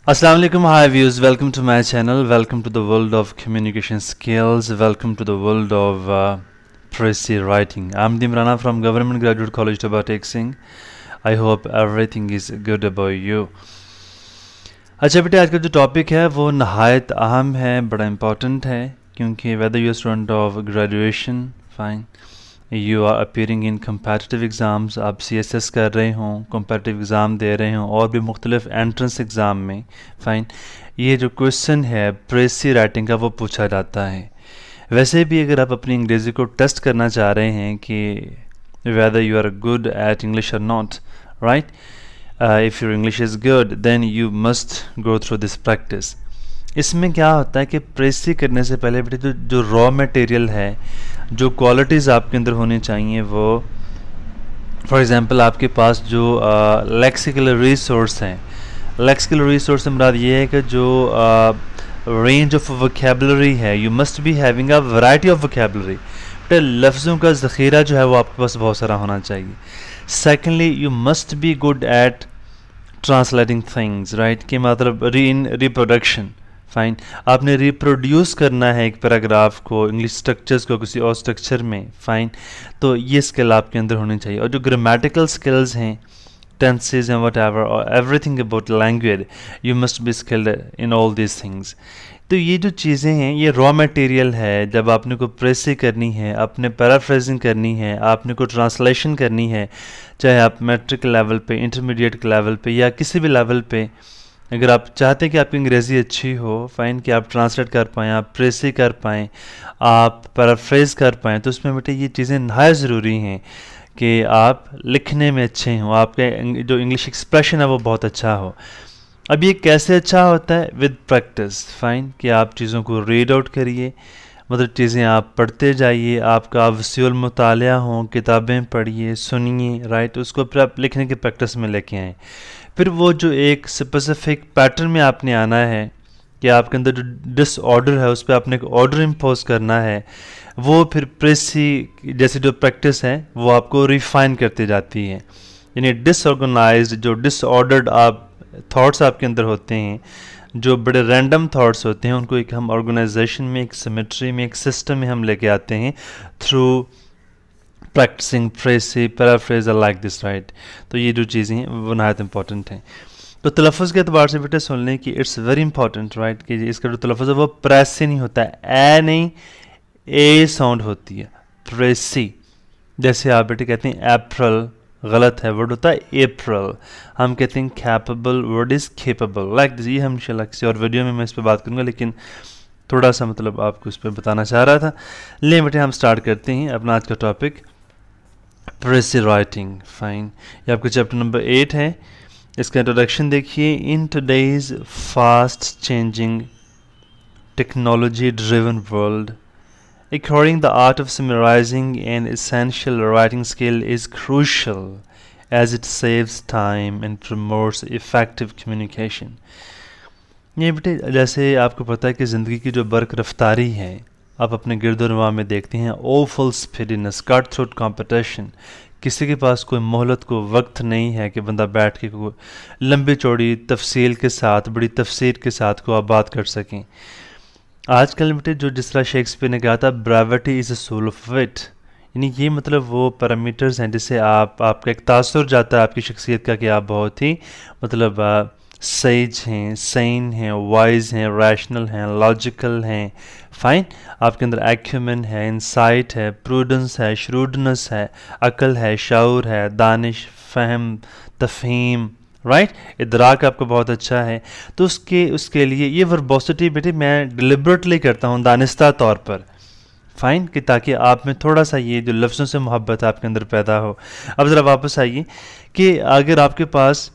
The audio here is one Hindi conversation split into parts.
Assalamu alaikum, hi viewers, welcome to my channel, welcome to the world of communication skills, welcome to the world of Pressy writing. I'm Dimrana from Government Graduate College Tabatek Singh. I hope everything is good about you. अच्छा बेटे, आज का जो टॉपिक है वो नहायत अहम है, बड़ा इम्पॉर्टेंट है, क्योंकि whether you student of graduation fine, you are appearing in competitive exams, आप CSS कर रहे हों, कम्पैटिटिव एग्ज़ाम दे रहे हों और भी मुख्तलिफ एंट्रेंस एग्ज़ाम में फ़ाइन, ये जो क्वेश्चन है प्रेसी राइटिंग का वो पूछा जाता है। वैसे भी अगर आप अपनी अंग्रेज़ी को टेस्ट करना चाह रहे हैं कि whether you are good at English और not, right, if your English is good then you must go through this practice. इसमें क्या होता है कि प्रेसी करने से पहले बेटे जो रॉ मटेरियल है, जो क्वालिटीज़ आपके अंदर होनी चाहिए, वो फॉर एग्ज़ाम्पल आपके पास जो लेक्सिकल रिसोर्स हैं, लेक्सिकल रिसोर्स से मुराद ये है कि जो रेंज ऑफ वोकैबुलरी है, you must be having a variety of vocabulary. बेटे लफ्ज़ों का ज़ख़ीरा जो है वो आपके पास बहुत सारा होना चाहिए। Secondly, you must be good at translating things, right, कि मतलब रिप्रोडक्शन फाइन, आपने रिप्रोड्यूस करना है एक पैराग्राफ को, इंग्लिश स्ट्रक्चर्स को किसी और स्ट्रक्चर में फाइन, तो ये स्किल आपके अंदर होनी चाहिए। और जो ग्रामेटिकल स्किल्स हैं, टेंसेस एंड व्हाटएवर और everything about language, you must be skilled in all these things. तो ये जो चीज़ें हैं ये रॉ मटेरियल है। जब आपने को प्रेसी करनी है, आपने पैराफ्रेजिंग करनी है, आपने को ट्रांसलेशन करनी है, चाहे आप मैट्रिक लेवल पे, इंटरमीडिएट लेवल पे या किसी भी लेवल पे, अगर आप चाहते हैं कि आपकी अंग्रेज़ी अच्छी हो फाइन, कि आप ट्रांसलेट कर पाएँ, आप प्रेसी कर पाएँ, आप पैराफ्रेज कर पाएँ, तो उसमें बेटे ये चीज़ें नहायत ज़रूरी हैं कि आप लिखने में अच्छे हों, आपके जो इंग्लिश एक्सप्रेशन है वो बहुत अच्छा हो। अब ये कैसे अच्छा होता है? विद प्रैक्टिस फाइन, कि आप चीज़ों को रीड आउट करिए, मतलब चीज़ें आप पढ़ते जाइए, आपका वसीउल मुतालिया हो, किताबें पढ़िए, सुनिए, राइट, उसको फिर आप लिखने की प्रैक्टिस में लेके आएँ। फिर वो जो एक स्पेसिफिक पैटर्न में आपने आना है कि आपके अंदर जो डिसऑर्डर है उस पर आपने एक ऑर्डर इम्पोज करना है, वो फिर प्रेसी जैसे जो प्रैक्टिस है वो आपको रिफाइन करती जाती है। यानी डिसऑर्गेनाइज्ड, जो डिसऑर्डर्ड आप थॉट्स आपके अंदर होते हैं, जो बड़े रैंडम थॉट्स होते हैं, उनको एक हम ऑर्गेनाइजेशन में, एक सिमेट्री में, एक सिस्टम में हम लेके आते हैं through practicing precis, paraphrase like this, right. तो ये जो चीज़ें हैं वो नहायत इंपॉर्टेंट हैं। तो तलफ़ुज़ के अतबार से बेटे सुन लें कि इट्स वेरी इंपॉर्टेंट, राइट, कि इसका जो तलफ़ुज़ है वो प्रेसी नहीं होता है, ए नहीं, ए साउंड होती है, प्रेसी। जैसे आप बेटे कहते हैं अप्रैल, गलत है, वर्ड होता है अप्रैल। हम कहते हैं capable, word is capable, like this. ये हम इंशाल्लाह किसी और वीडियो में मैं इस पर बात करूँगा, लेकिन थोड़ा सा मतलब आपको इस पर बताना चाह रहा था। ले बेटे हम स्टार्ट करते हैं अपना आज का टॉपिक, प्रेसी राइटिंग फाइन। ये आपका चैप्टर नंबर 8 है। इसका इंट्रोडक्शन देखिए। In today's fast changing technology driven world, acquiring the art of summarizing an essential writing skill is crucial as it saves time and promotes effective communication. ये बेटे जैसे आपको पता है कि ज़िंदगी की जो बर्क रफ्तारी है, आप अपने गिरदोनवा में देखते हैं, ओफुल स्पीडीनेस, कट थ्रोट कॉम्पिटिशन, किसी के पास कोई मोहलत को वक्त नहीं है कि बंदा बैठ के कोई लंबी चौड़ी तफसील के साथ, बड़ी तफसीर के साथ को आप बात कर सकें। आजकल बेटे जो जिस तरह शेक्सपियर ने कहा था, brevity is a soul of wit, यानी ये मतलब वो पैरामीटर्स हैं जिससे आपका एक तासुर जाता है आपकी शख्सियत का कि आप बहुत ही मतलब सैज हैं, सैन हैं, वाइज हैं, रैशनल हैं, लॉजिकल हैं, फाइन, आपके अंदर एक्यूमेन है, इंसाइट है, प्रूडेंस है, श्रूडनेस है, अकल है, शऊर है, दानिश, फ़हम, तफ़हीम, राइट, इदराक आपका बहुत अच्छा है। तो उसके लिए ये वर्बोसिटी बेटे मैं डिलिबरेटली करता हूँ दानिस्ता तौर पर फाइन, कि ताकि आप में थोड़ा सा ये जो लफ्ज़ों से मोहब्बत आपके अंदर पैदा हो। अब ज़रा वापस आइए कि अगर आपके पास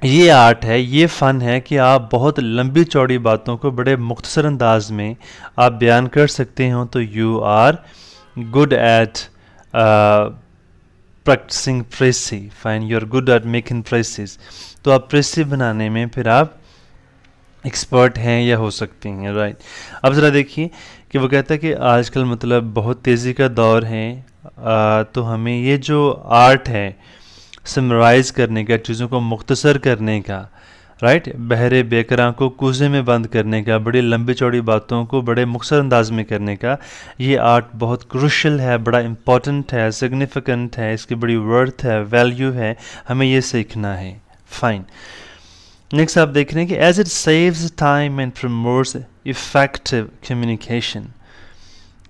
ये आर्ट है, ये फ़न है कि आप बहुत लंबी चौड़ी बातों को बड़े मुख्तसर अंदाज में आप बयान कर सकते हो, तो you are good at practicing precis fine, you are good at making precis. तो आप प्रेसी बनाने में फिर आप एक्सपर्ट हैं या हो सकते हैं, राइट। अब ज़रा देखिए कि वो कहता है कि आजकल मतलब बहुत तेज़ी का दौर है, तो हमें ये जो आर्ट है समराइज़ करने का, चीज़ों को मुख्तसर करने का, राइट, बहरे बेकरां को कूजे में बंद करने का, बड़ी लंबी चौड़ी बातों को बड़े मुख्तसर अंदाज में करने का, ये आर्ट बहुत क्रूशल है, बड़ा इम्पॉर्टेंट है, सिग्निफिकेंट है, इसकी बड़ी वर्थ है, वैल्यू है, हमें ये सीखना है। फाइन, नेक्स्ट आप देख रहे हैं कि as it saves time and promotes effective communication,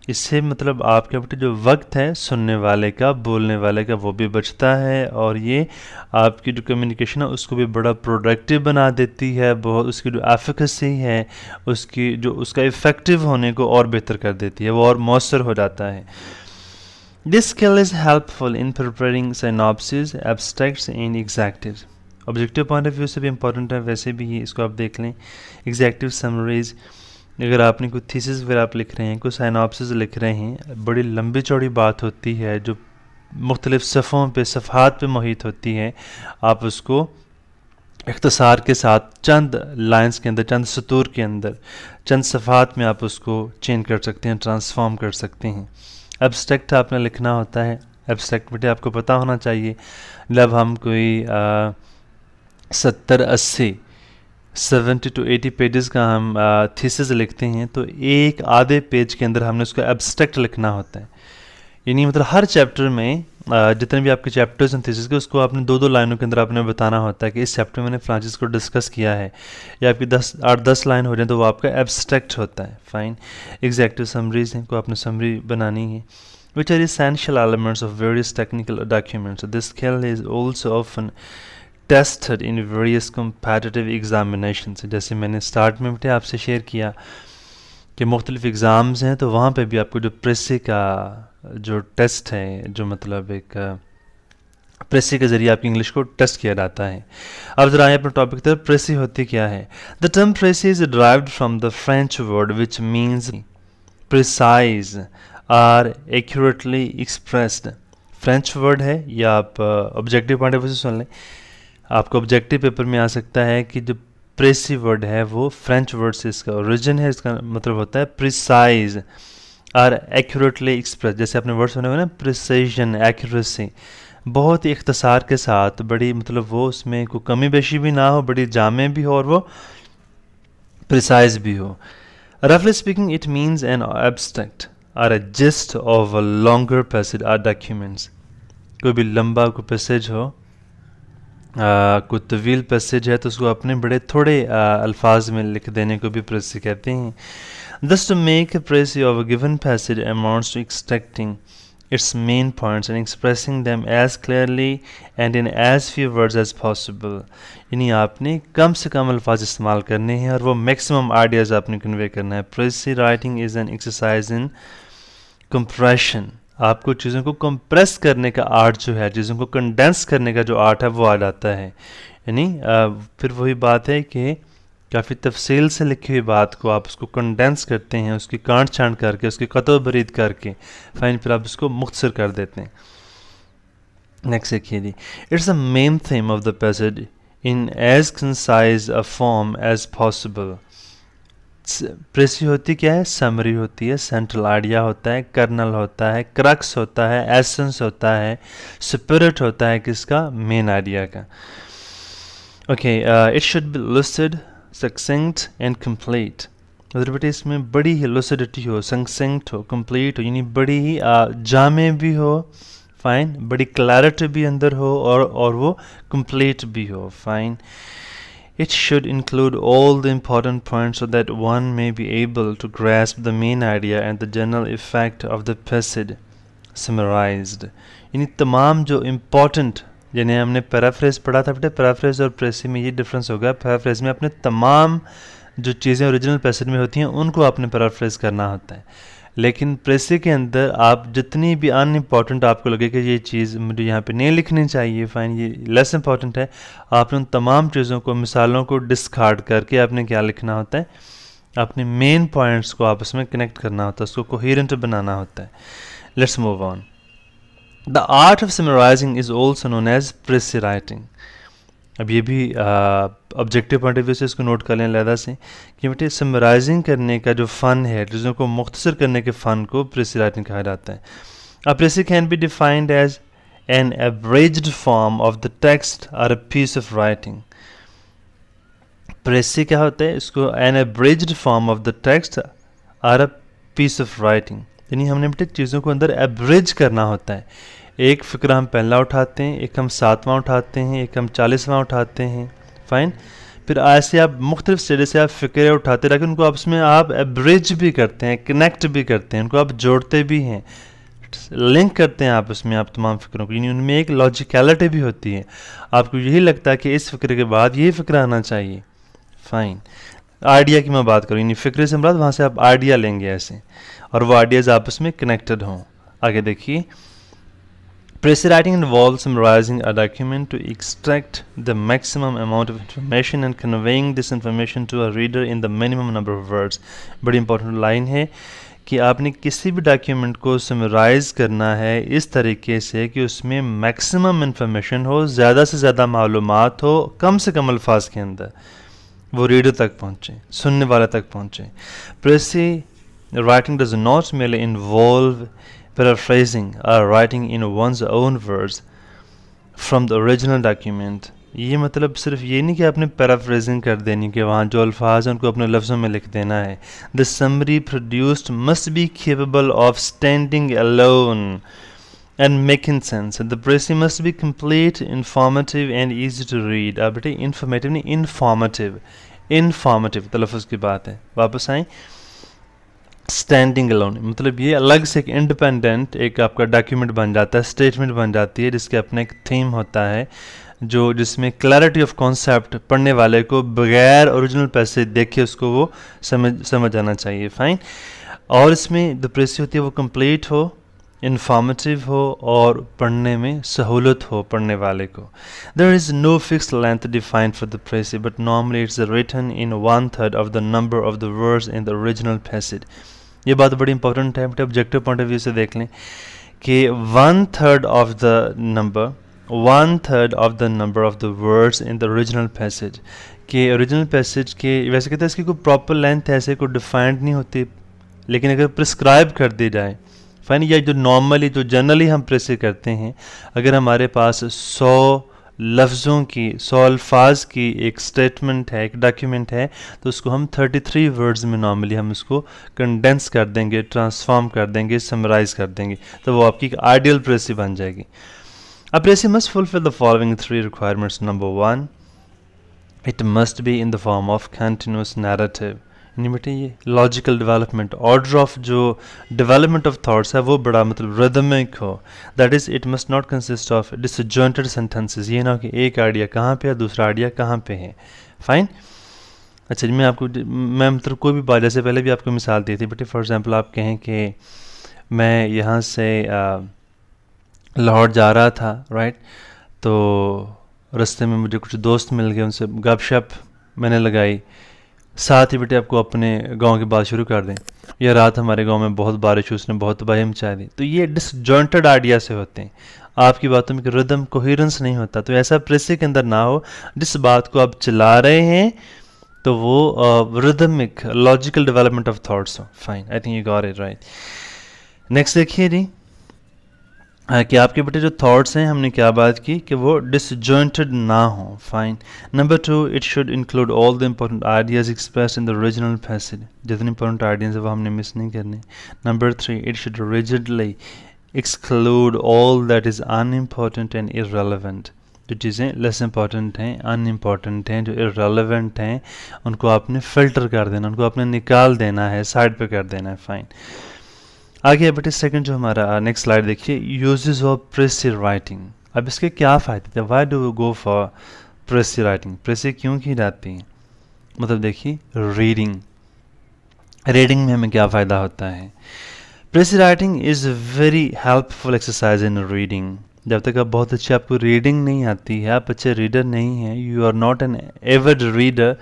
इससे मतलब आपके बेटे जो वक्त है सुनने वाले का, बोलने वाले का, वो भी बचता है, और ये आपकी जो कम्युनिकेशन है उसको भी बड़ा प्रोडक्टिव बना देती है, बहुत उसकी जो एफिकेसी है, उसकी जो उसका इफ़ेक्टिव होने को और बेहतर कर देती है, वो और मौसर हो जाता है। This skill is helpful in preparing synopsis, abstracts and executives. Objective point of view से भी इंपॉर्टेंट है, वैसे भी ये इसको आप देख लें। एग्जैक्टिव समरीज, अगर आपने कोई थीसिस वगैरह आप लिख रहे हैं, कोई साइनॉप्सिस लिख रहे हैं, बड़ी लंबी चौड़ी बात होती है जो मुख्तलिफ सफ़ों पे, सफ़हात पे मुहित होती है, आप उसको इख्तिसार के साथ चंद लाइंस के अंदर, चंद सतूर के अंदर, चंद सफ़हात में आप उसको चेंज कर सकते हैं, ट्रांसफॉर्म कर सकते हैं। एब्स्ट्रैक्ट आपने लिखना होता है, एब्स्ट्रैक्ट बेटे आपको पता होना चाहिए, जब हम कोई 70 to 80 पेजेस का हम थीसिस लिखते हैं, तो एक आधे पेज के अंदर हमने उसको एब्स्ट्रैक्ट लिखना होता है। यानी मतलब हर चैप्टर में जितने भी आपके चैप्टर्स हैं थीसिस के, उसको आपने 2-2 लाइनों के अंदर आपने बताना होता है कि इस चैप्टर में मैंने फ्रांसिस को डिस्कस किया है, या आपकी 8-10 लाइन हो जाए तो वो आपका एब्स्ट्रैक्ट होता है। फाइन, एग्जैक्टिव समरीज हैं, को आपने समरी बनानी है, which are essential elements of various technical documents. So this skill is also often tested in various competitive examinations. जैसे मैंने स्टार्ट में बेटे आपसे शेयर किया कि मुख्तलिफ एग्ज़ाम्स हैं, तो वहाँ पे भी आपको जो प्रेसी का जो टेस्ट है, जो मतलब एक प्रेसी के ज़रिए आपकी इंग्लिश को टेस्ट किया जाता है। अब ज़रा आए अपने टॉपिक की तरफ। प्रेसी होती क्या है? The term precis is derived from the French word which means precise or accurately expressed. French word है, या आप ऑब्जेक्टिव पॉइंट ऑफ व्यू से सुन लें, आपको ऑब्जेक्टिव पेपर में आ सकता है कि जो प्रेसी वर्ड है वो फ्रेंच वर्ड से इसका ओरिजिन है, इसका मतलब होता है प्रिसाइज आर एक्यूरेटली एक्सप्रेस। जैसे आपने वर्ड सुने हुए ना, प्रिसीजन, एक्यूरेसी, बहुत ही इख्तिसार के साथ, बड़ी मतलब वो उसमें कोई कमी बेशी भी ना हो, बड़ी जामे भी हो और वो प्रिसाइज भी हो। रफली speaking it means an abstract or a gist of a longer passage or documents. कोई भी लंबा कोई पैसेज हो, कोई तवील पैसेज है, तो उसको अपने बड़े थोड़े अल्फाज में लिख देने को भी प्रेसी कहते हैं। Thus to make a précis of a given passage amounts to extracting its main points and expressing them as clearly and in as few words as possible. यानी आपने कम से कम अल्फाज इस्तेमाल करने हैं और वो मैक्सिमम आइडियाज़ आपने कन्वे करना है। प्रेसी writing is an exercise in compression. आपको चीज़ों को कंप्रेस करने का आर्ट जो है, चीज़ों को कंडेंस करने का जो आर्ट है वो आ जाता है। यानी फिर वही बात है कि काफ़ी तफसील से लिखी हुई बात को आप उसको कंडेंस करते हैं, उसकी काट छांट करके, उसकी कतो बरीद करके, फाइन फिर आप उसको मुख्तसर कर देते हैं। नेक्स्ट देखिए जी, it's the main theme of the passage in as concise a form as possible. Precis होती क्या है? समरी होती है, सेंट्रल आइडिया होता है, कर्नल होता है, क्रक्स होता है, एसेंस होता है, स्पिरिट होता है किसका? मेन आइडिया का। Okay, it should B lucid, succinct and complete। मतलब बेटे इसमें बड़ी ही lucidity हो, succinct हो, complete हो, यानी बड़ी ही जामे भी हो, फाइन, बड़ी clarity भी अंदर हो, और वो complete भी हो, fine. It should include all the important points so that one may be able to grasp the main idea and the general effect of the passage summarized। यानी तमाम जो important, यानी हमने पैराफ्रेज पढ़ा था बेटे, पैराफ्रेज और प्रेसी में ये डिफरेंस होगा। पैराफ्रेज में अपने तमाम जो चीज़ें ओरिजिनल पैसेज में होती हैं उनको आपने पैराफ्रेज करना होता है, लेकिन प्रेसी के अंदर आप जितनी भी अनइम्पॉर्टेंट आपको लगे कि ये चीज़ मुझे यहाँ पे नहीं लिखनी चाहिए, फाइन, ये लेस इंपॉर्टेंट है, आपने उन तमाम चीज़ों को, मिसालों को डिस्कार्ड करके आपने क्या लिखना होता है? अपने मेन पॉइंट्स को आपस में कनेक्ट करना होता है, उसको कोहेरेंट बनाना होता है। Let's move on. The art of summarizing is also known as précis writing। अब ये भी ऑब्जेक्टिव पॉइंट ऑफ व्यू से इसको नोट कर लें लहदा से कि बेटे समराइजिंग करने का जो फ़न है, चीज़ों को मुख्तसर करने के फ़न को प्रेसी राइटिंग कहा जाता है। A précis can be defined as an abridged form of the text or a piece of writing। प्रेसी क्या होता है, इसको an abridged form of the text or a piece of writing, यानी हमने बेटे चीज़ों को अंदर एब्रिज करना होता है। एक फ़िक्रा हम पहला उठाते हैं, एक हम 7वां उठाते हैं, एक हम 40वां उठाते हैं, फाइन। फिर ऐसे आप मुख्तलिफ स्टेज से आप फ़िक्रे उठाते रह के उनको आपस में आप एब्रिज भी करते हैं, कनेक्ट भी करते हैं, उनको आप जोड़ते भी हैं, लिंक करते हैं आपस में आप तमाम फ़िक्रों को, यानी उनमें एक लॉजिकलिटी भी होती है। आपको यही लगता है कि इस फ़िक्रे के बाद यही फ़िक्रा आना चाहिए, फ़ाइन। आइडिया की मैं बात करूँ, यानी फ़िक्रे से मुराद वहाँ से आप आइडिया लेंगे ऐसे, और वो आइडियाज़ आपस में कनेक्टेड हों। आगे देखिए, Precis writing involves summarizing a document to extract the maximum amount of information and conveying this information to a reader in the minimum number of words। बड़ी इंपॉर्टेंट लाइन है कि आपने किसी भी डॉक्यूमेंट को समराइज़ करना है इस तरीके से कि उसमें मैक्सिमम इंफॉर्मेशन हो, ज़्यादा से ज़्यादा मालूमात हो, कम से कम अल्फाज के अंदर, वो रीडर तक पहुँचे, सुनने वाले तक पहुँचे। Precis writing does not merely involve paraphrasing or writing in one's own words from the original document। ये मतलब सिर्फ ये नहीं कि आपने पैराफ्रेजिंग कर देनी कि वहाँ जो अल्फाज हैं उनको अपने लफ्ज़ों में लिख देना है। The summary produced must be capable of standing alone and making sense। The precis must be complete, informative and easy to read। अब बेटे informative नहीं, informative तलफ़ुज़ की बात है। वापस आएँ, स्टैंडिंग अलोन मतलब ये अलग से एक इंडिपेंडेंट एक आपका डॉक्यूमेंट बन जाता है, स्टेटमेंट बन जाती है, जिसके अपना एक थीम होता है, जो जिसमें क्लैरिटी ऑफ कॉन्सेप्ट पढ़ने वाले को बगैर ओरिजिनल पैसे देखे उसको वो समझ आना चाहिए, फाइन। और इसमें द प्रेसी होती है वो कंप्लीट हो, इंफॉर्मेटिव हो और पढ़ने में सहूलत हो पढ़ने वाले को। There is no fixed length defined for the precis but normally it's written in 1/3 of the number of the words in the original passage. ये बात बड़ी इंपॉर्टेंट है, ऑब्जेक्टिव पॉइंट ऑफ व्यू से देख लें कि 1/3 of the number of the words in the original passage के ओरिजिनल पैसेज के, वैसे कहते हैं इसकी कोई प्रॉपर लेंथ ऐसे कोई डिफाइंड नहीं होती, लेकिन अगर प्रिस्क्राइब कर दी जाए, फाइन, या जो नॉर्मली जो जनरली हम प्रेस करते हैं, अगर हमारे पास 100 लफ्ज़ों की 100 अल्फाज की एक स्टेटमेंट है, एक डॉक्यूमेंट है, तो उसको हम 33 वर्ड्स में नॉर्मली हम उसको कंडेंस कर देंगे, ट्रांसफॉर्म कर देंगे, समराइज़ कर देंगे, तो वो आपकी एक आइडियल प्रेसी बन जाएगी। A précis must fulfill the following 3 requirements। Number 1, it must be in the form of continuous narrative। यानी बेटे ये लॉजिकल डेवलपमेंट, ऑर्डर ऑफ जो डेवलपमेंट ऑफ थॉट्स है वो बड़ा मतलब रिदमिक हो। That is it must not consist of disjointed sentences, ये ना कि एक आइडिया कहाँ पे है दूसरा आइडिया कहाँ पे है, फाइन। अच्छा, मैं मतलब कोई भी बात, जैसे पहले भी आपको मिसाल दी थी बेटे, फॉर एग्जांपल आप कहें कि मैं यहाँ से लाहौर जा रहा था, राइट, तो रास्ते में मुझे कुछ दोस्त मिल गए, उनसे गपशप मैंने लगाई, साथ ही बेटे आपको अपने गांव की बात शुरू कर दें, यह रात हमारे गांव में बहुत बारिश हुई, उसने बहुत तबाही मचा दी, तो ये डिसजॉइंटेड आइडिया से होते हैं, आपकी बातों में रिदम कोहेरेंस नहीं होता। तो ऐसा प्रेसी के अंदर ना हो, जिस बात को आप चला रहे हैं तो वो rhythmic logical development of thoughts हो, fine. I think you got it right. Next देखिए जी, कि आपके बेटे जो थॉट्स हैं, हमने क्या बात की कि वो डिसजॉइंटेड ना हो, fine. Number 2, it should include all the important ideas express in the original passage, जितने इंपॉर्टेंट आइडियाज है वो हमने मिस नहीं करने। Number 3, it should rigidly exclude all that is unimportant and irrelevant. जो चीज़ें लेस इंपॉर्टेंट हैं, अनइम्पॉर्टेंट हैं, जो इररेलेवेंट हैं, उनको आपने फ़िल्टर कर देना, उनको आपने निकाल देना है, साइड पे कर देना है, फाइन। आगे बेटे सेकंड जो हमारा नेक्स्ट स्लाइड देखिए, यूजेस ऑफ प्रेसी राइटिंग। अब इसके क्या फ़ायदे थे, why do we go for precis writing, precis क्यों की जाती है। मतलब देखिए, रीडिंग में हमें क्या फ़ायदा होता है। प्रेसी writing is very helpful exercise in reading. जब तक आप बहुत अच्छी आपको रीडिंग नहीं आती है, आप अच्छे रीडर नहीं हैं, you are not an avid reader,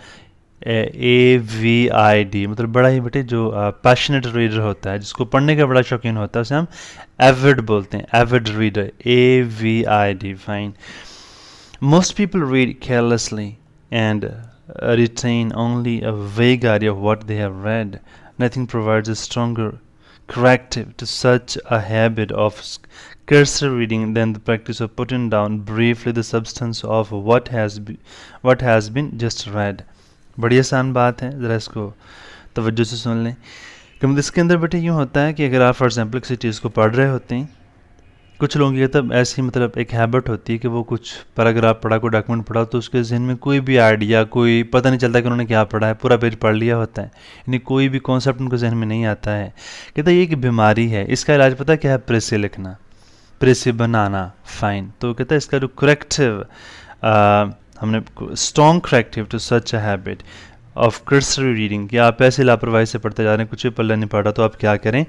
AVID मतलब बड़ा ही बेटे जो पैशनेट रीडर होता है, जिसको पढ़ने का बड़ा शौकीन होता है, उसे हम एविड बोलते हैं, Avid reader, AVID, fine. Most people read carelessly and retain only a vague idea of what they have read. Nothing provides a stronger corrective to such a habit of cursory reading than the practice of putting down briefly the substance of what has been just read. बड़ी आसान बात है, ज़रा इसको तवज्जो से सुन लें। कि इसके अंदर बेटे यूँ होता है कि अगर आप फॉर एग्जांपल किसी चीज़ को पढ़ रहे होते हैं, कुछ लोगों की तब ऐसी मतलब एक हैबिट होती है कि वो कुछ पैराग्राफ पढ़ा, कोई डॉक्यूमेंट पढ़ा, तो उसके जहन में कोई भी आइडिया, कोई पता नहीं चलता कि उन्होंने क्या पढ़ा है, पूरा पेज पढ़ लिया होता है, यानी कोई भी कॉन्सेप्ट उनको जहन में नहीं आता है। कहता है ये एक बीमारी है, इसका इलाज पता क्या है? प्रेस से लिखना, प्रेस से बनाना। फाइन, तो कहता है इसका जो करेक्टिव, हमने strong corrective to such a habit of cursory reading, कि आप ऐसे लापरवाही से पढ़ते जा रहे हैं, कुछ भी पल्ला नहीं पढ़ा, तो आप क्या करें?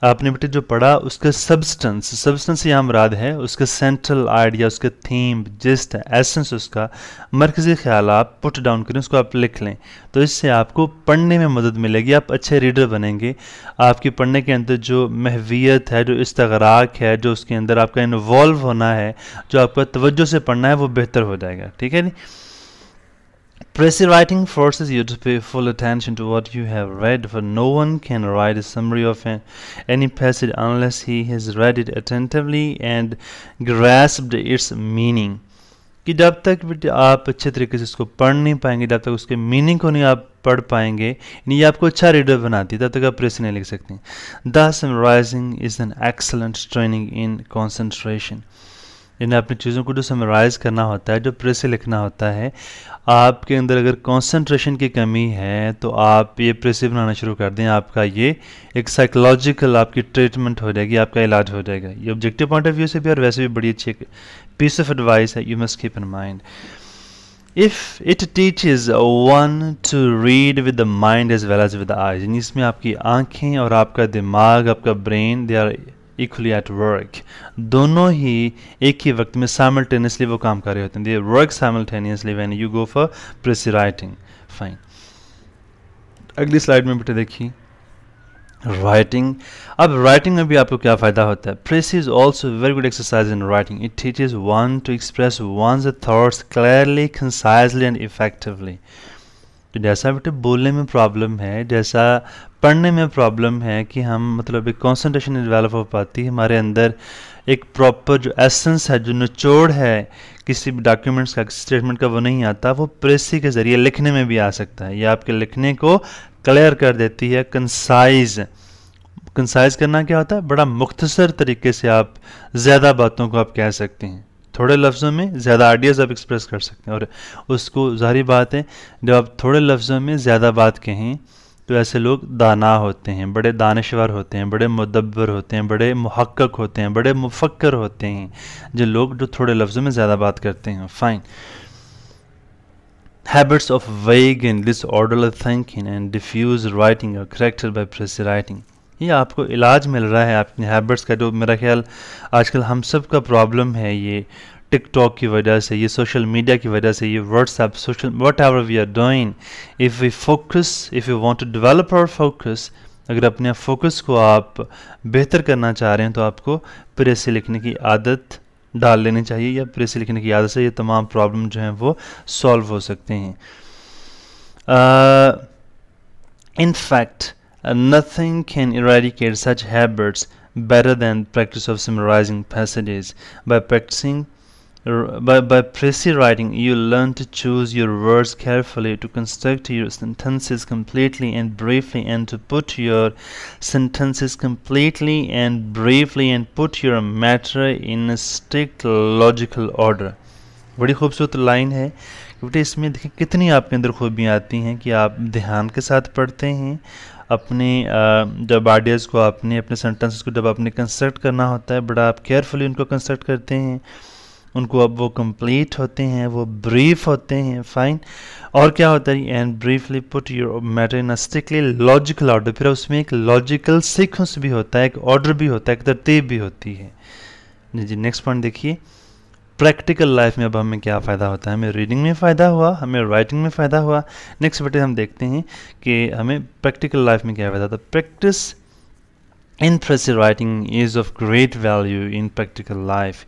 आपने बेटे जो पढ़ा उसका सब्सटेंस यहाँ मुराद है, उसका सेंट्रल आइडिया, उसका थीम, जिस्ट, एसेंस, उसका मरकज़ी ख्याल आप पुट डाउन करें, उसको आप लिख लें। तो इससे आपको पढ़ने में मदद मिलेगी, आप अच्छे रीडर बनेंगे। आपकी पढ़ने के अंदर जो महवियत है, जो इस्तगराक है, जो उसके अंदर आपका इन्वॉल्व होना है, जो आपका तवज्जो से पढ़ना है, वो बेहतर हो जाएगा। ठीक है जी। Precis writing forces you to pay full attention to what you have read, for no one can write a summary of any passage unless he has read it attentively and grasped its meaning. कि जब तक आप अच्छे तरीके से इसको पढ़ नहीं पाएंगे, जब तक उसके मीनिंग को नहीं आप पढ़ पाएंगे, ये आपको अच्छा रीडर बनाती है, तब तक आप प्रेस नहीं लिख सकते। Thus summarizing is an excellent training in concentration. यानी अपनी चीज़ों को जो समराइज़ करना होता है, जो प्रेस से लिखना होता है, आपके अंदर अगर कंसंट्रेशन की कमी है तो आप ये प्रेस से बनाना शुरू कर दें, आपका ये एक साइकोलॉजिकल आपकी ट्रीटमेंट हो जाएगी, आपका इलाज हो जाएगा। ये ऑब्जेक्टिव पॉइंट ऑफ व्यू से भी और वैसे भी बड़ी अच्छी पीस ऑफ एडवाइस है, you must keep in mind. If it teaches one to read with the mind as well as with the eyes, यानी इसमें आपकी आँखें और आपका दिमाग, आपका brain, they are equally at work, दोनों ही एक ही वक्त में साइमल्टेनियसली वो काम कर रहे होते हैं। They work simultaneously when you go for press writing. Fine, अगली स्लाइड में बेटे देखिए राइटिंग। अब राइटिंग में भी आपको क्या फ़ायदा होता है? Precis is also very good exercise in writing. It teaches one to express one's thoughts clearly, concisely and effectively. तो जैसा बेटे बोलने में प्रॉब्लम है, जैसा पढ़ने में प्रॉब्लम है कि हम मतलब एक कॉन्सेंट्रेशन डेवलप हो पाती है, हमारे अंदर एक प्रॉपर जो एसेंस है, जो निचोड़ है किसी भी डॉक्यूमेंट्स का, किसी स्टेटमेंट का, वो नहीं आता, वो प्रेसी के ज़रिए लिखने में भी आ सकता है। ये आपके लिखने को क्लियर कर देती है। कंसाइज करना क्या होता है? बड़ा मुख्तसर तरीके से आप ज़्यादा बातों को आप कह सकते हैं, थोड़े लफ्ज़ों में ज़्यादा आइडियाज़ आप एक्सप्रेस कर सकते हैं। और उसको ज़ाहिर बात है, जब आप थोड़े लफ्ज़ों में ज़्यादा बात कहें तो ऐसे लोग दाना होते हैं, बड़े दानिशवर होते हैं, बड़े मुदब्बर होते हैं, बड़े मुहक्कक होते हैं, बड़े मुफक्कर होते हैं, जो लोग जो थोड़े लफ्ज़ों में ज़्यादा बात करते हैं। Fine, habits of vague and disorderly thinking and diffuse writing are corrected by precis writing. ये आपको इलाज मिल रहा है अपनी हैबिट्स का, जो मेरा ख्याल आजकल हम सब का प्रॉब्लम है, ये टिकटॉक की वजह से, ये सोशल मीडिया की वजह से, ये WhatsApp, social whatever we are doing, if we focus, if you want to develop our focus, अगर अपने फोकस को आप बेहतर करना चाह रहे हैं तो आपको प्रेस से लिखने की आदत डाल लेनी चाहिए, या प्रेस से लिखने की आदत से ये तमाम प्रॉब्लम जो हैं वो सॉल्व हो सकते हैं। In fact nothing can eradicate such habits better than practice of summarizing passages. By pressy writing, you learn to choose your words carefully, to construct your sentences completely and briefly, and to put your sentences completely and briefly, and put your matter in a strict logical order. बड़ी खूबसूरत लाइन है बेटे, इसमें देखिए कितनी आपके अंदर खूबियाँ आती हैं कि आप ध्यान के साथ पढ़ते हैं। अपने जब आइडियाज़ को आपने, अपने सेंटेंसेस को जब आपने कंस्ट्रक्ट करना होता है, बड़ा आप केयरफुली उनको कंस्ट्रक्ट करते हैं, उनको अब वो कंप्लीट होते हैं, वो ब्रीफ होते हैं। फाइन, और क्या होता है? And briefly put your matter in a strictly logical order. फिर उसमें एक लॉजिकल सीक्वेंस भी होता है, एक ऑर्डर भी होता है, एक तरतीब भी होती है। जी, नेक्स्ट पॉइंट देखिए, प्रैक्टिकल लाइफ में अब हमें क्या फ़ायदा होता है? हमें रीडिंग में फ़ायदा हुआ, हमें राइटिंग में फ़ायदा हुआ। नेक्स्ट बेटे हम देखते हैं कि हमें प्रैक्टिकल लाइफ में क्या फ़ायदा होता है। Practice in precis writing is of great value in practical life.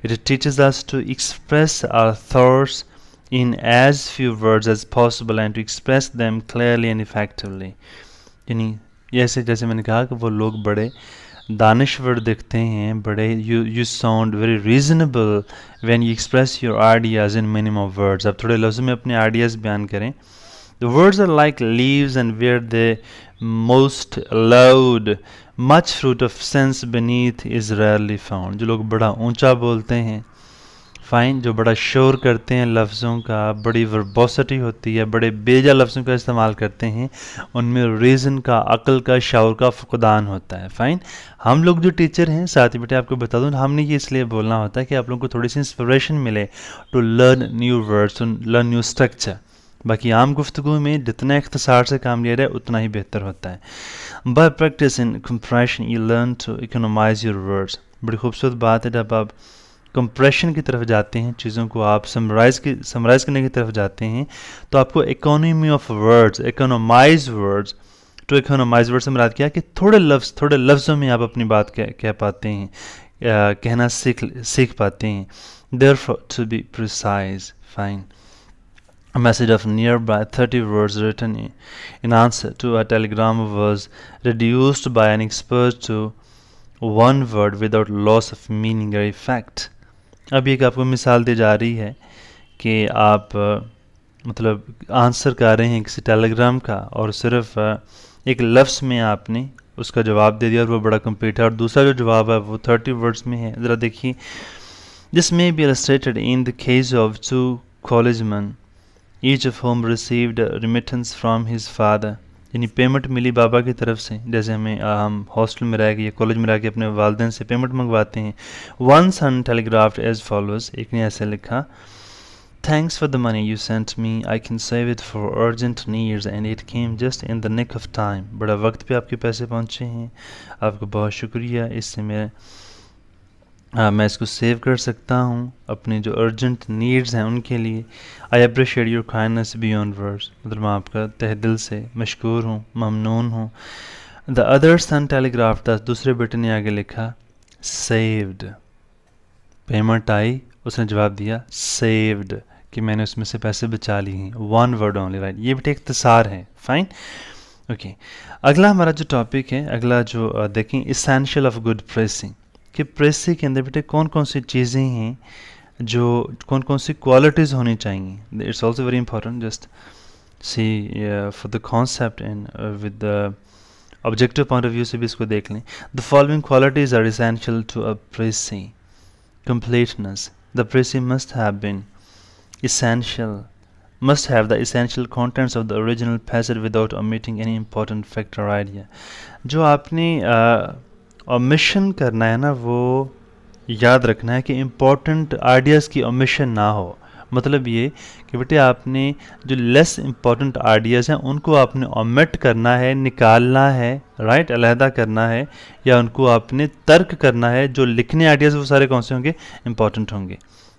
It teaches us to express our thoughts in as few words as possible and to express them clearly and effectively। यानी ऐसे जैसे मैंने कहा कि वो लोग बड़े दानिशवर दिखते हैं, बड़े you sound very reasonable when you express your ideas in minimum words. आप थोड़े लफ्ज़ों में अपने आइडियाज़ बयान करें, The words are like leaves and where they most loud, much fruit of sense beneath is rarely found. जो लोग बड़ा ऊंचा बोलते हैं, फाइन, जो बड़ा शोर करते हैं लफ्ज़ों का, बड़ी वर्बोसिटी होती है, बड़े बेजा लफ्ज़ों का इस्तेमाल करते हैं, उनमें रीज़न का, अक्ल का, शऊर का फुकदान होता है. फाइन, हम लोग जो टीचर हैं, साथ ही बेटे आपको बता दूं, हमने ये इसलिए बोलना होता है कि आप लोगों को थोड़ी सी इंस्पिरेशन मिले to learn new words, to learn new structure. बाकी आम गुफ्तगू में जितना इख्तिसार से काम लिया जाए उतना ही बेहतर होता है. By practice in compression you learn to economise your words. बड़ी खूबसूरत बात है, जब आप कंप्रेशन की तरफ जाते हैं, चीज़ों को आप समराइज़ करने की तरफ जाते हैं, तो आपको economy of words, economise words, to economise word से मुराद क्या है कि थोड़े लफ्ज़ों में आप अपनी बात कह पाते हैं, कहना सीख पाते हैं. Therefore to be precise. Fine. A message of nearby 30 words written in answer to a telegram was reduced by an expert to one word without loss of meaning or effect. अब एक आपको मिसाल दी जा रही है कि आप मतलब आंसर कर रहे हैं किसी टेलीग्राम का और सिर्फ एक लफ्ज़ में आपने उसका जवाब दे दिया और वो बड़ा कंप्लीट है, और दूसरा जो जवाब है वो 30 वर्ड्स में है. ज़रा देखिए. This may be illustrated in the case of two collegemen, each of whom received a remittance from his father. यानी पेमेंट मिली बाबा की तरफ से, जैसे हम हॉस्टल में रह के या कॉलेज में रह के अपने वालिदैन से पेमेंट मंगवाते हैं. One son telegraphed as follows. एक ने ऐसे लिखा, Thanks for the money you sent me. I can save it for urgent needs and it came just in the nick of time. बड़ा वक्त पे आपके पैसे पहुँचे हैं, आपको बहुत शुक्रिया. इससे मैं इसको सेव कर सकता हूँ अपने जो अर्जेंट नीड्स हैं उनके लिए. I appreciate your kindness beyond words. मतलब मैं आपका तहे दिल से मशकूर हूँ, ममनून हूँ. द अदर सन टेलीग्राफ, दूसरे बेटे ने आगे लिखा, सेव्ड. पेमेंट आई, उसने जवाब दिया सेव्ड, कि मैंने उसमें से पैसे बचा लिए हैं. One word only. राइट, ये बेटे इख्तिसार है. फाइन. ओके, अगला हमारा जो टॉपिक है, अगला जो देखें, इसेंशियल ऑफ गुड प्रेसिंग, कि प्रेसी के अंदर बेटे कौन कौन सी चीज़ें हैं, जो कौन कौन सी क्वालिटीज़ होनी चाहिए. It's also very important. Just see for the concept and with the objective point of view से भी इसको देख लें. The following qualities are essential to a precis. Completeness. The precis must have been essential, must have the essential contents of the original passage without omitting any important fact or idea. जो आपने omission करना है ना, वो याद रखना है कि important ideas की omission ना हो. मतलब ये कि बेटे आपने जो लेस इम्पॉर्टेंट आइडियाज़ हैं उनको आपने omit करना है, निकालना है, राइट, अलहदा करना है, या उनको आपने तर्क करना है. जो लिखने आइडियाज़ वो सारे कौन से होंगे, इंपॉर्टेंट होंगे.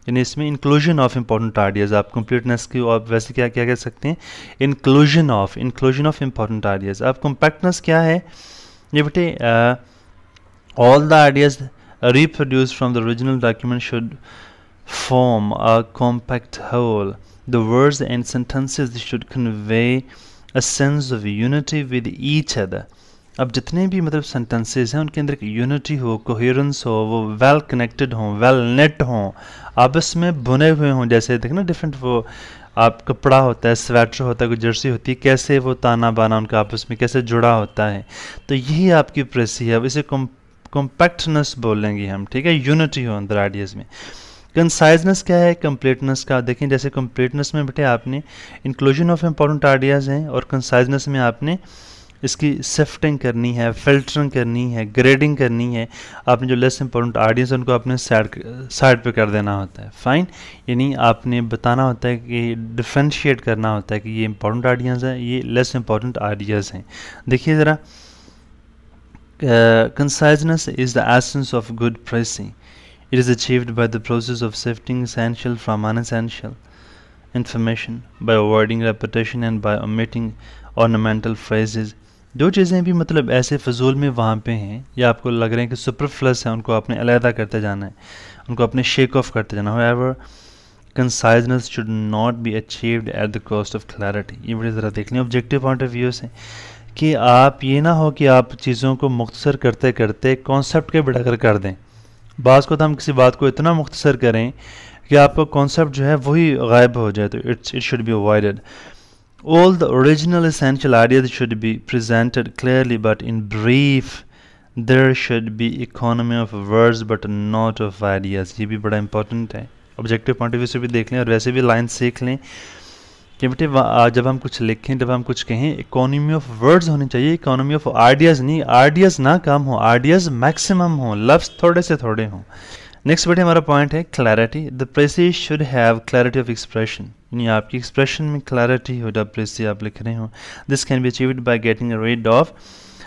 यानी इसमें इंक्लूजन ऑफ इंपॉर्टेंट आइडियाज़, आप कंप्लीटनेस की आप वैसे क्या कह सकते हैं, इंक्लूजन ऑफ इंपॉर्टेंट आइडियाज़. आप कॉम्पैक्टनेस क्या है, ये बेटे all the ideas reproduced from the original document should form a compact whole. The words and sentences should convey a sense of unity with each other. अब जितने भी मतलब सेंटेंसेस हैं उनके अंदर एक यूनिटी हो, कोहेरेंस हो, वो वेल कनेक्टेड हों, वेल नेट हों, आपस में बुने हुए हों. जैसे देखना डिफरेंट वो आप कपड़ा होता है, स्वेटर होता है, कोई जर्सी होती है, कैसे वो ताना बाना उनका आपस में कैसे जुड़ा होता है. तो यही आपकी प्रेसी है. अब इसे कॉम्पैक्टनेस बोलेंगे हम, ठीक है, यूनिटी हो अंदर आइडियाज़ में. कंसाइजनेस क्या है, कंप्लीटनेस का देखें. जैसे कंप्लीटनेस में बेटे आपने इंक्लूजन ऑफ इम्पॉर्टेंट आइडियाज़ हैं, और कंसाइजनेस में आपने इसकी सिफ्टिंग करनी है, फिल्टरिंग करनी है, ग्रेडिंग करनी है. आपने जो लेस इंपॉर्टेंट आइडियाज़ हैं उनको आपने साइड पे कर देना होता है. फाइन. यानी आपने बताना होता है कि डिफ्रेंशिएट करना होता है कि ये इंपॉर्टेंट आइडियाज़ हैं, ये लेस इंपॉर्टेंट आइडियाज़ हैं. देखिए ज़रा, conciseness is the essence of good pricing. It is achieved by the process of sifting essential from unessential information, by avoiding repetition and by omitting ornamental phrases. जो चीज़ें भी मतलब ऐसे फजूल में वहाँ पे हैं या आपको लग रहे हैं कि सुपरफ्लस है, उनको आपने अलहदा करते जाना है, उनको अपने शेक ऑफ करते जाना. However, conciseness should not be achieved at the cost of clarity. ये बड़ी ज़रा देख लें ऑब्जेक्टिव पॉइंट ऑफ व्यू से, कि आप ये ना हो कि आप चीज़ों को मुख्तसर करते करते कॉन्सेप्ट के बढ़ाकर कर दें. बाज़ को तो हम किसी बात को इतना मुख्तसर करें कि आपका कॉन्सेप्ट जो है वही गायब हो जाए, तो it should be avoided. All the original essential ideas should be presented clearly but in brief. There should be economy of words but not of ideas. ये भी बड़ा important है, ऑब्जेक्टिव पॉइंट ऑफ व्यू से भी देख लें और वैसे भी लाइन सीख लें कि बेटे जब हम कुछ लिखें, जब हम कुछ कहें, इकोनॉमी ऑफ वर्ड्स होनी चाहिए, इकोनॉमी ऑफ आइडियाज़ नहीं। आइडियाज़ ना कम हो, आइडियाज़ मैक्सिमम हो, लफ्ज़ थोड़े से थोड़े हों। नेक्स्ट बेटे हमारा पॉइंट है clarity. The precis should have clarity of expression, यानी आपकी एक्सप्रेशन में क्लैरिटी हो जब प्रेसी आप लिख रहे हो। This can be achieved by getting read of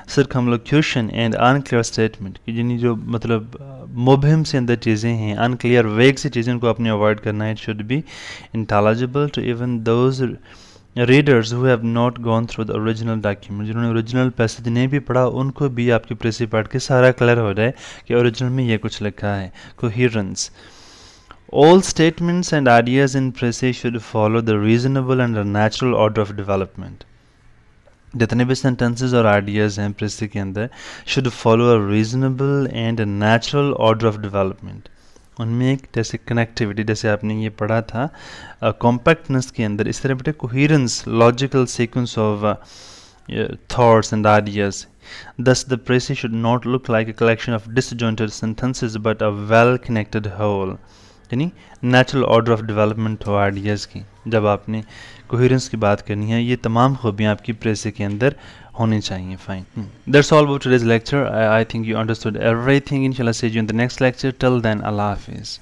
circumlocution and unclear statement, कि जिन्हें जो मतलब मुबहम से अंदर चीज़ें हैं, अनक्लियर वेग से चीज़ें को अपने अवॉइड करना है। It should be intelligible to even those readers who have not gone through the original document, जिन्होंने ओरिजिनल पैसेज नहीं भी पढ़ा उनको भी आपकी प्रेसी पढ़ के सारा क्लियर हो जाए कि ओरिजिनल में ये कुछ लिखा है। Coherence. All statements and ideas in precis should follow the reasonable and the natural order of development. जितने भी सेंटेंसेस और आइडियाज़ हैं प्रेसी के अंदर should follow a reasonable and natural order of development. उनमें एक जैसे कनेक्टिविटी, जैसे आपने ये पढ़ा था कॉम्पैक्टनेस के अंदर, इस तरह बेटे coherence, logical sequence of thoughts and ideas. Thus the precis should not look like a collection of disjointed sentences but a well connected whole, यानी नेचुरल ऑर्डर ऑफ डेवलपमेंट हो आइडियाज़ की। जब आपने कोहेरेंस की बात करनी है, ये तमाम खूबियाँ आपकी प्रेसी के अंदर होनी चाहिए। Fine, that's all about today's lecture. I think you understood everything. इंशाल्लाह see you in the next lecture. Till then, अल्लाह हाफिज़।